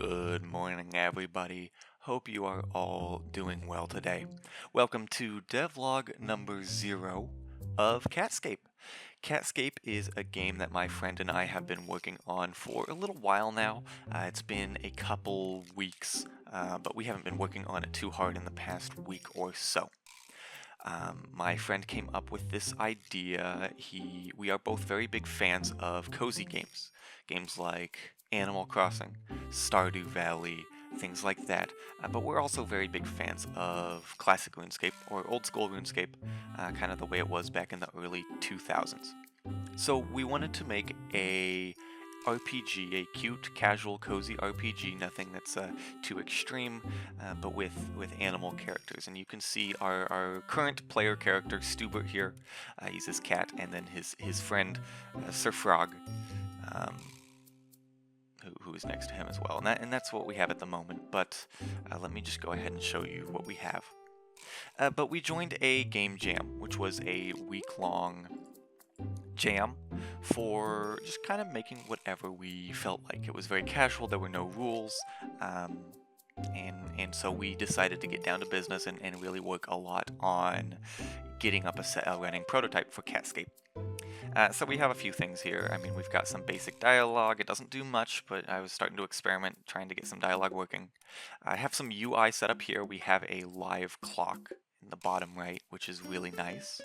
Good morning, everybody. Hope you are all doing well today. Welcome to devlog number 0 of Catscape. Catscape is a game that my friend and I have been working on for a little while now. It's been a couple weeks, but we haven't been working on it too hard in the past week or so. My friend came up with this idea. We are both very big fans of cozy games. Games like Animal Crossing, Stardew Valley, things like that. But we're also very big fans of classic RuneScape, or old school RuneScape, kind of the way it was back in the early 2000s. So we wanted to make a RPG, a cute, casual, cozy RPG, nothing that's too extreme, but with animal characters. And you can see our current player character, Stubert here. He's his cat, and then his friend, Sir Frog, who is next to him as well. And that's what we have at the moment, but let me just go ahead and show you what we have. But we joined a game jam, which was a week-long jam for just kind of making whatever we felt like. It was very casual, there were no rules, and so we decided to get down to business and really work a lot on getting up a running prototype for Catscape. So we have a few things here. I mean, we've got some basic dialogue. It doesn't do much, but I was starting to experiment, trying to get some dialogue working. I have some UI set up here. We have a live clock in the bottom right, which is really nice.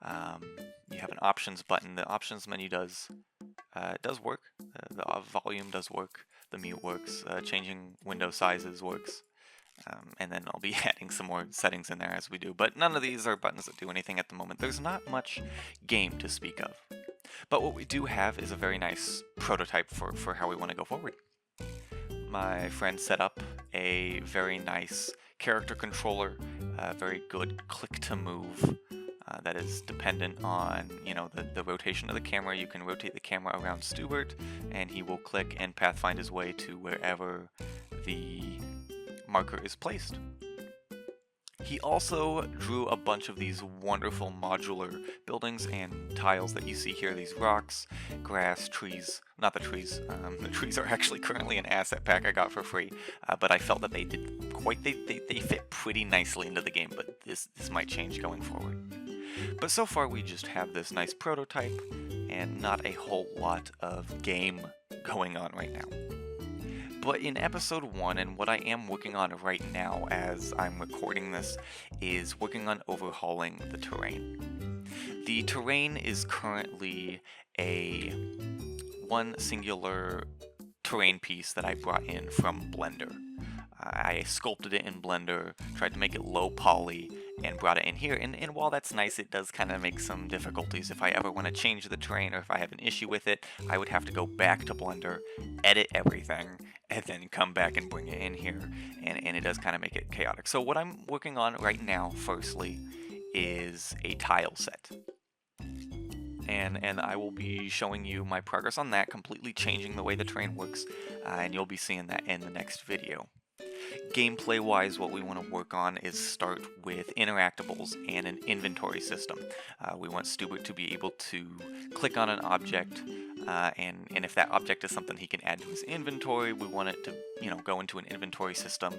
You have an options button. The options menu does work. The volume does work. The mute works. Changing window sizes works. And then I'll be adding some more settings in there as we do. But none of these are buttons that do anything at the moment. There's not much game to speak of. But what we do have is a very nice prototype for how we want to go forward. My friend set up a very nice character controller, very good click to move. That is dependent on, the rotation of the camera. You can rotate the camera around Stubert, and he will click and pathfind his way to wherever the marker is placed. He also drew a bunch of these wonderful modular buildings and tiles that you see here. These rocks, grass, trees. Not the trees. The trees are actually currently an asset pack I got for free, but I felt that they did they fit pretty nicely into the game, but this might change going forward. But so far we just have this nice prototype and not a whole lot of game going on right now. But in episode 1, and what I am working on right now as I'm recording this, is working on overhauling the terrain. The terrain is currently a one singular terrain piece that I brought in from Blender. I sculpted it in Blender, tried to make it low poly, and brought it in here. And while that's nice, it does kind of make some difficulties. If I ever want to change the terrain or if I have an issue with it, I would have to go back to Blender, edit everything, and then come back and bring it in here. And it does kind of make it chaotic. So what I'm working on right now, firstly, is a tile set. And I will be showing you my progress on that, completely changing the way the terrain works, and you'll be seeing that in the next video. Gameplay-wise, what we want to work on is start with interactables and an inventory system. We want Stubert to be able to click on an object, and if that object is something he can add to his inventory, we want it to go into an inventory system.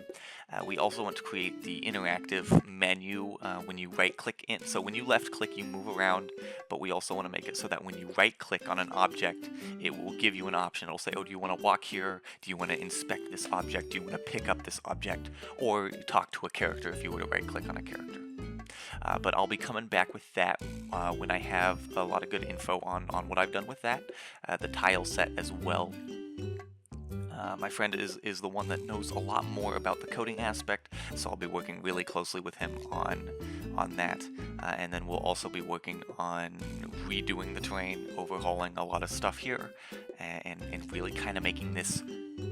We also want to create the interactive menu when you right-click in. So when you left-click, you move around, but we also want to make it so that when you right-click on an object, it will give you an option. It'll say, oh, do you want to walk here? Do you want to inspect this object? Do you want to pick up this object? Or talk to a character if you were to right-click on a character. But I'll be coming back with that when I have a lot of good info on what I've done with that, the tile set as well. My friend is the one that knows a lot more about the coding aspect, so I'll be working really closely with him on that. And then we'll also be working on redoing the terrain, overhauling a lot of stuff here, and really kind of making this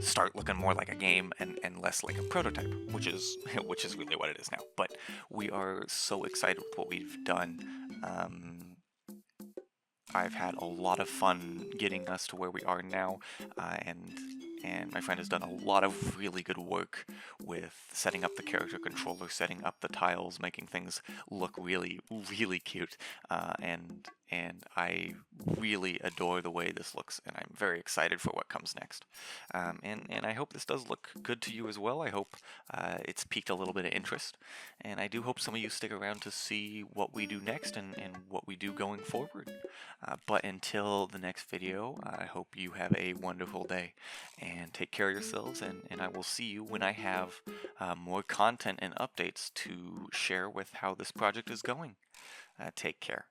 start looking more like a game and less like a prototype, which is really what it is now. But we are so excited with what we've done. I've had a lot of fun getting us to where we are now, and my friend has done a lot of really good work with setting up the character controller, setting up the tiles, making things look really, really cute, and and I really adore the way this looks, and I'm very excited for what comes next. And I hope this does look good to you as well. I hope it's piqued a little bit of interest, and I do hope some of you stick around to see what we do next and what we do going forward. But until the next video, I hope you have a wonderful day, and take care of yourselves, and I will see you when I have more content and updates to share with how this project is going. Take care.